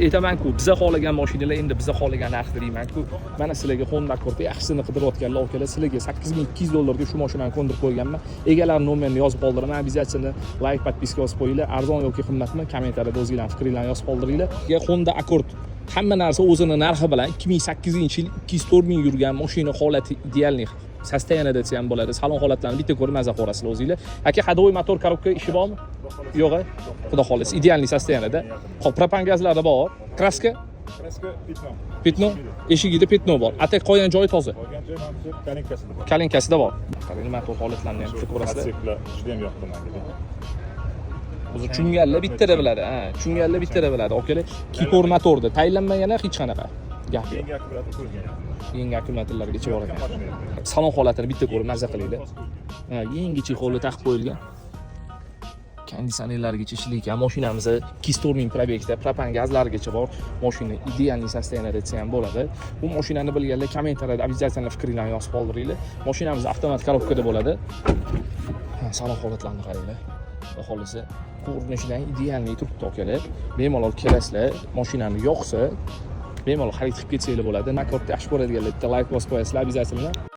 Aytaman-ku, biza xohlagan mashinalar endi biza xohlagan narxda deyman-ku. Mana sizlarga Honda Accord'da yaxshisini qidirayotganlar akalar, sizlarga $8200 shu mashinani qo'ndirib qo'yganman. Egalar nomerini yozib qoldiraman. Obязательно like, podpiska bosib qo'yinglar. Arzon yoki qimmatmi? Kommentariyada o'zingizlarning fikringizni yozib qoldiringlar. Honda Accord hamma narsa o'zini narxi bilan 2008-yil 204 ming yurgan mashina holati idealniy. Sostoяние desa ham bo'ladi. Salon holatlarini bitta ko'rib maza qo'rasizlar o'zingizlar. Aka, hadovoy motor korobka ishi bormi? Yo'q, xudo xohlasa. Idealniy sostoянияda. Hop, propan gazlarda bor. Kraska Petno. Eshigida petno bor. Atak qolgan joyi toza. Qolgan joyi mana kalinkasida bor. Kalinkasida bor. Qarang, motor holatlarini ham ko'rasizlar. Juda ham yoqdi menga. O'zi chunganlar bittada biladi, ha. Chunganlar bittada biladi. Okalar, kipor motorda tayinlanmagani hech qanaqa gap yo'q. Yangi akkumulyator qo'yilgan. Yangi akkumulyatorlargacha bor ekan. Salon holatini bitta ko'rib maza qilinglar. Ha, yangi chexoli taqib qo'yilgan. Konditsionerlargacha ishlaydigan mashinamiz 204 ming probekda, propan gazlarigacha bor. Mashina idealniy sostoянияda desa ham bo'ladi. Bu mashinani bilganlar kommentariyada обязательно fikringizni yozib qoldiringlar. Mashinamiz avtomat korobkada bo'ladi. Salon holatlarini qaranglar. Xudo xolisa, ko'rinishidan idealniy turibdi akalar. Bemalol kelasizlar, mashinani yoqsa, bemalol xarid qilib ketsanglar bo'ladi. Accord'ni yaxshi ko'radiganlar bitta like bosib qo'yasizlar, обязательно.